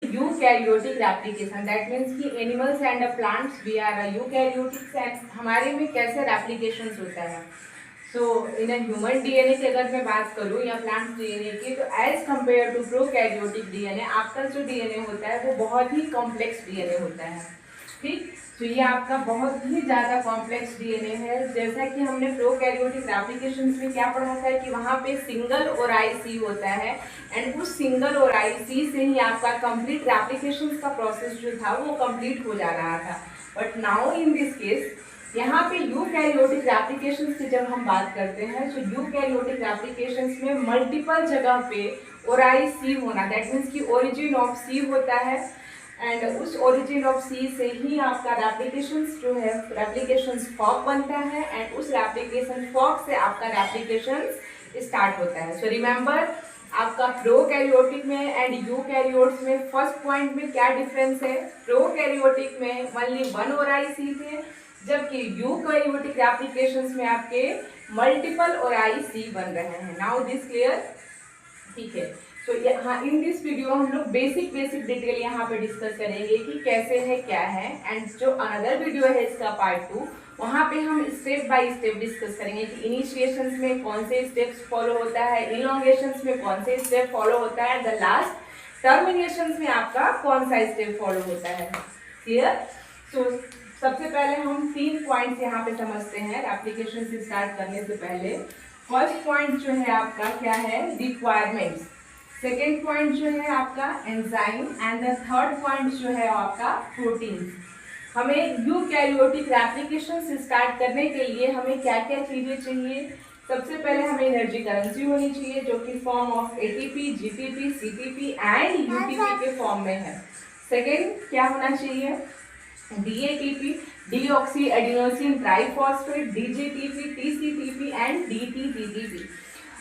Eukaryotic replication that means कि animals and plants we are eukaryotics and हमारे में कैसे रेप्लिकेशंस होता है। सो इन ह्यूमन डीएनए की अगर मैं बात करूँ या प्लांट डीएनए की, तो as compare to prokaryotic DNA आपका जो डीएनए होता है वो बहुत ही कॉम्प्लेक्स डीएनए होता है। ठीक, तो ये आपका बहुत ही ज़्यादा कॉम्प्लेक्स डीएनए है। जैसा कि हमने प्रोकैरियोटिक एप्लीकेशंस में क्या पढ़ा था कि वहाँ पे सिंगल और आईसी होता है एंड उस सिंगल और आईसी से ही आपका कंप्लीट एप्लीकेशंस का प्रोसेस जो था वो कंप्लीट हो जा रहा था। But now in this case यहाँ पे यूकैरियोटिक एप्लीकेशंस की जब हम बात करते हैं, तो यूकैरियोटिक एप्लीकेशंस में मल्टीपल जगह पे ओराई सी होना, दैट मीन्स कि ओरिजिन ऑफ सी होता है एंड उस ओरिजिन ऑफ सी से ही आपका रेप्लिकेशंस जो है रेप्लिकेशंस फॉर्क बनता है एंड उस रेप्लिकेशन फॉर्क से आपका रेप्लिकेशंस स्टार्ट होता है। सो रिमेंबर आपका प्रोकैरियोटिक में एंड यूकैरियोट्स में फर्स्ट पॉइंट में क्या डिफरेंस है। प्रोकैरियोटिक में ओनली वन ओराई सी थे, जबकि यूकैरियोटिक एप्लीकेशंस में आपके मल्टीपल ओराई सी बन रहे हैं। नाउ दिस क्लियर, ठीक है। तो यहाँ इन दिस वीडियो हम लोग बेसिक डिटेल यहाँ पे डिस्कस करेंगे कि कैसे है क्या है, एंड जो अनदर वीडियो है इसका पार्ट 2 वहाँ पे हम स्टेप बाय स्टेप डिस्कस करेंगे कि इनिशिएशंस में कौन से स्टेप्स फॉलो होता है, इलोंगेशंस में कौन से स्टेप फॉलो होता है, द लास्ट टर्मिनेशंस में आपका कौन सा स्टेप फॉलो होता है। क्लियर। सो सबसे पहले हम 3 पॉइंट्स यहाँ पे समझते हैं एप्लीकेशन से स्टार्ट करने से पहले। फर्स्ट पॉइंट जो है आपका क्या है, रिक्वायरमेंट्स। सेकेंड पॉइंट जो है आपका enzyme and the third point जो है आपका प्रोटीन। हमें यूकैरियोटिक एप्लीकेशन से स्टार्ट करने के लिए हमें क्या क्या चीज़ें चाहिए। सबसे पहले हमें एनर्जी करेंसी होनी चाहिए जो कि form of ATP, GTP, CTP and UTP के फॉर्म में है। सेकेंड क्या होना चाहिए, dATP, deoxyadenosine triphosphate, dGTP, TCTP and DTGTP.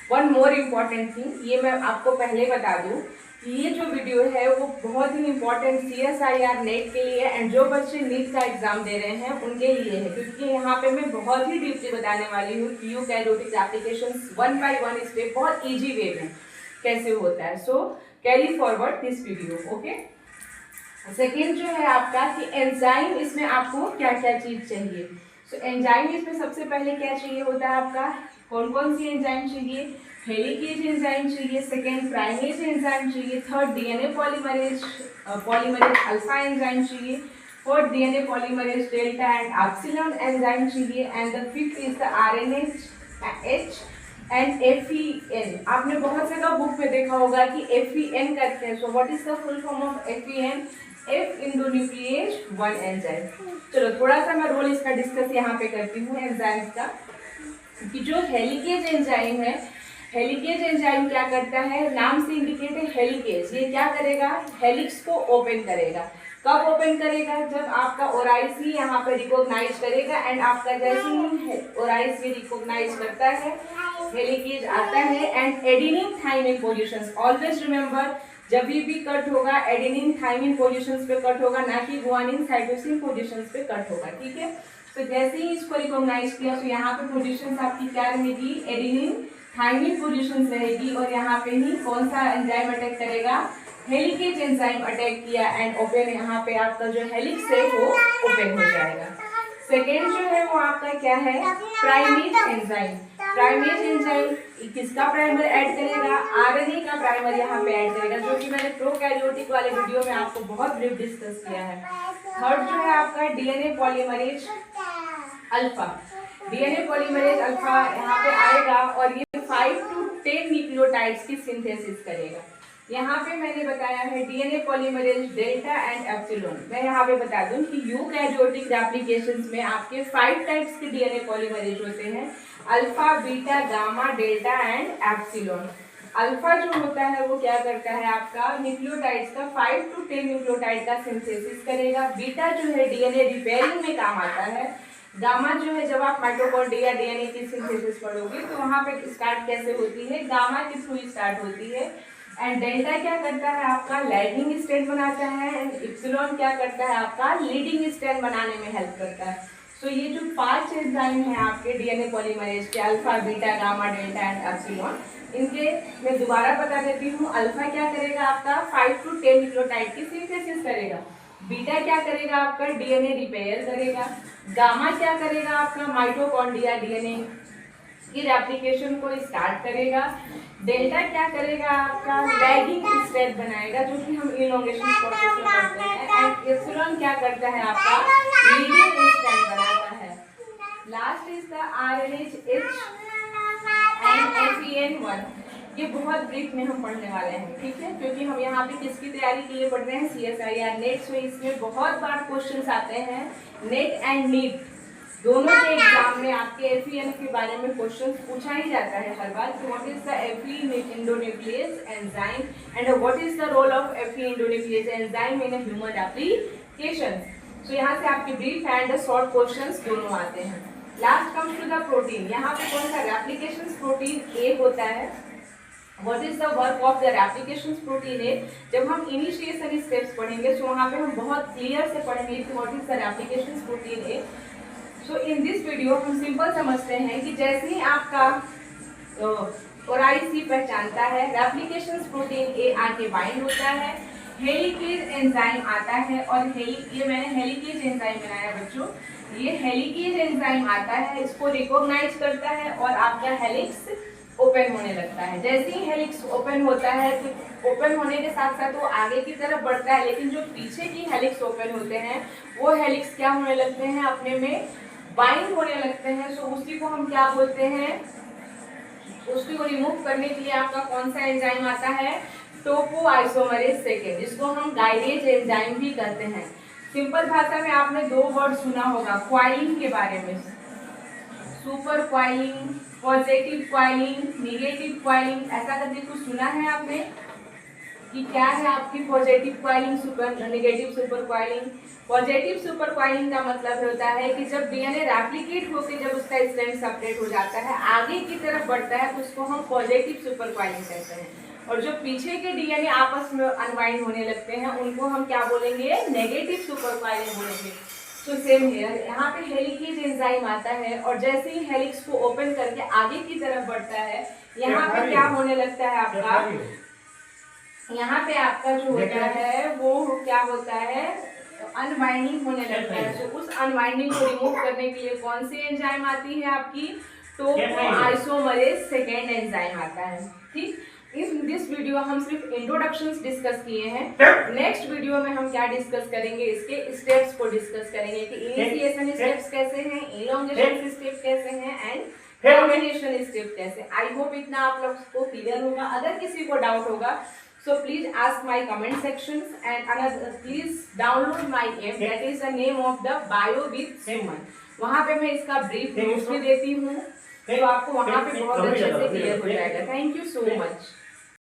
One more important thing, ये मैं आपको पहले बता दूं कि ये जो वीडियो है वो बहुत ही इम्पॉर्टेंट CSIR नेट के लिए एंड जो बच्चे नीट का एग्जाम दे रहे हैं उनके लिए है, क्योंकि यहाँ पे मैं बहुत ही डीपली बताने वाली हूँ कि यूकैरियोटिक एप्लीकेशंस 1 बाय 1 स्टेप बहुत ईजी वे में कैसे होता है। So carry forward this video, okay. Second जो है आपका कि एंजाइम, इसमें आपको क्या क्या चीज चाहिए। सो एंजाइम इसमें सबसे पहले क्या चाहिए होता है आपका, कौन कौन सी एंजाइम चाहिए, हेलिकेज एंजाइम चाहिए, सेकेंड प्राइमेज एंजाइम चाहिए, third DNA polymerase alpha enzyme चाहिए, fourth DNA polymerase delta and epsilon enzyme चाहिए and the fifth is the RNase and FEN। आपने बहुत जगह बुक में देखा होगा कि FEN करते हैं। So what is the full form of FEN, F इंडोन्यूक्लियेज 1 enzyme. चलो थोड़ा सा मैं रोल इसका डिस्कस यहाँ पे करती हूँ एंजाइम्स का, कि जो हेलिकेज एंजाइम है, हेलिकेज एंजाइम क्या करता है, नाम से इंडिकेट है हेलिकेज। ये क्या करेगा, हेलिक्स को ओपन करेगा। कब ओपन करेगा, जब आपका ओराइसी यहाँ पे रिकॉग्नाइज करेगा एंड आपका जैसे ही ओराइसी रिकॉग्नाइज करता है हेलिकेज आता है and adenine thymine positions. Always remember, जब भी कट होगा एडेनिन थाइमिन पोजीशंस पे कट होगा, ना कि गुआनिन साइटोसिन पोजीशंस पे कट होगा। ठीक है। तो जैसे ही इसको रिकॉग्नाइज किया तो यहाँ पे पोजीशंस आपकी क्या रहेगी, एडेनिन थाइमिन पोजीशंस रहेगी और यहाँ पे ही कौन सा एंजाइम अटैक करेगा, हेलिकेज एंजाइम अटैक किया एंड ओपन, यहाँ पे आपका जो हेलिक्स है वो ओपन हो जाएगा। सेकेंड जो है वो आपका क्या है, प्राइमेज एंजाइम। प्राइमेज एंजाइम किसका प्राइमर ऐड करेगा, RNA का प्राइमर यहाँ पे ऐड करेगा, जो कि मैंने प्रोकैरियोटिक वाले वीडियो में आपको बहुत ब्रीफ डिस्कस किया है। थर्ड जो है आपका DNA polymerase alpha. DNA polymerase alpha यहाँ पे आएगा और ये 5 to 10 न्यूक्लियोटाइड्स की सिंथेसिस करेगा। यहाँ पे मैंने बताया है DNA polymerase delta and epsilon. मैं यहाँ पे बता दूं कि यूकैरियोटिक एप्लीकेशंस में आपके 5 टाइप्स के डीएनए पॉलीमरेज होते हैं, alpha, beta, gamma, delta and epsilon. Alpha जो होता है वो क्या करता है, आपका न्यूक्लियोटाइड्स का 5 to 10 न्यूक्लियोटाइड का सिंथेसिस करेगा। बीटा जो है डीएनए रिपेयरिंग में काम आता है। गामा जो है, जब आप माइटोकॉन्ड्रिया डीएनए की सिंथेसिस पढ़ोगे तो वहाँ पे स्टार्ट कैसे होती है, गामा के थ्रू स्टार्ट होती है। एंड डेल्टा क्या करता है, आपका लैगिंग स्ट्रैंड बनाता है एंड एप्सिलॉन क्या करता है, आपका लीडिंग स्ट्रैंड बनाने में हेल्प करता है। तो ये जो 5 एंजाइम है आपके डीएनए पॉलीमरेज के, alpha, beta, gamma, delta and epsilon, इनके मैं दोबारा बता देती हूँ। अल्फा क्या करेगा आपका 5 to 10 न्यूक्लियोटाइड की सिंथेसिस करेगा। बीटा क्या करेगा आपका डीएनए रिपेयर करेगा। गामा क्या करेगा आपका माइटोकॉन्ड्रिया डीएनए की रेप्लिकेशन को स्टार्ट करेगा। डेल्टा क्या करेगा आपका लैगिंग स्टेप बनाएगा जो कि हम इलोंगेशन प्रोसेस में पढ़ते हैं। एंड एप्सिलॉन क्या करता है आपका लीडिंग स्टेप बनाता है। Last is the RNAH and FEN1। ये बहुत ब्रीफ में हम पढ़ने वाले हैं, ठीक है, क्योंकि हम यहाँ पे किसकी तैयारी के लिए पढ़ रहे हैं CSIR नेट। सो इसमें बहुत बार क्वेश्चंस आते हैं नेट एंड नीट दोनों के एग्जाम में आपके FEN के बारे में क्वेश्चंस पूछा ही जाता है हर बार। तो what is the Fe endonuclease enzyme and what is the role of Fe endonuclease enzyme in human application. So यहाँ से आपके ब्रीफ एंड शॉर्ट क्वेश्चंस दोनों आते हैं। Last comes to the protein. यहाँ पे कौन सा रेप्लिकेशन प्रोटीन ए होता है। What is the work of the replication protein A. जब हम इनिशिएशन स्टेप्स पढ़ेंगे तो वहाँ पे हम बहुत क्लियर से पढ़ेंगे कि what is the replication protein A. So in this video हम सिंपल समझते हैं कि जैसे ही आपका ORIC पहचानता है रेप्लिकेशन प्रोटीन ए आके बाइंड होता है, हेलिकेज एंजाइम आता है और ये मैंने हेलिकेज एंजाइम बनाया बच्चों। ये हेलिकेज एंजाइम आता है, इसको रिकॉग्नाइज करता है और आपका हेलिक्स ओपन होने लगता है। जैसे ही हेलिक्स ओपन होता है तो ओपन होने के साथ साथ वो आगे की तरफ बढ़ता है, लेकिन जो पीछे की हेलिक्स ओपन होते हैं वो हेलिक्स क्या होने लगते हैं अपने में बाइंड होने लगते हैं। सो उसी को हम क्या बोलते हैं, उसको रिमूव करने के लिए आपका कौन सा एंजाइम आता है टोपोआइसोमरेज सेकेंड, जिसको हम गाइडेज एंजाइम भी कहते हैं। सिंपल भाषा में आपने दो वर्ड सुना होगा क्वाइलिंग के बारे में, super coiling, positive coiling, negative coiling, ऐसा करके कुछ सुना है आपने कि क्या है आपकी positive coiling, super negative super coiling. Positive super coiling का मतलब होता है कि जब डीएनए रेप्लिकेट होकर जब उसका स्ट्रैंड सेपरेट हो जाता है आगे की तरफ बढ़ता है उसको हम पॉजिटिव सुपर क्वाइलिंग कहते हैं, और जो पीछे के डीएनए आपस में अनवाइंड होने लगते हैं उनको हम क्या बोलेंगे नेगेटिव सुपर क्वाइलिंग बोलेंगे। सो सेम हियर, यहाँ पे हेलिकेज एंजाइम आता है और जैसे ही हेलिक्स को ओपन करके आगे की तरफ बढ़ता है यहाँ पे क्या होने लगता है आपका, यहाँ पे आपका जो होता है वो क्या होता है अनवाइंडिंग होने लगता है। तो उस अनवाइंडिंग को रिमूव करने के लिए कौन सी एंजाइम आती है आपकी टोपोआइसोमरेज सेकेंड एंजाइम आता है। ठीक, इस दिस वीडियो हम सिर्फ इंट्रोडक्शंस डिस्कस किए हैं। नेक्स्ट वीडियो में हम क्या डिस्कस करेंगे, इसके स्टेप्स को डिस्कस करेंगे कि इनिशिएशन स्टेप्स कैसे हैं, इलोंगेशन स्टेप कैसे हैं एंड टर्मिनेशन स्टेप कैसे। आई होप इतना आप लोग को क्लियर होगा। अगर किसी को डाउट होगा so please ask my comment sections and another please download my app that is the name of the Bio with Suman। वहाँ पे मैं इसका ब्रीफ नोट्स भी देती हूँ तो आपको वहाँ पे बहुत अच्छे से क्लियर हो जाएगा। Thank you so much.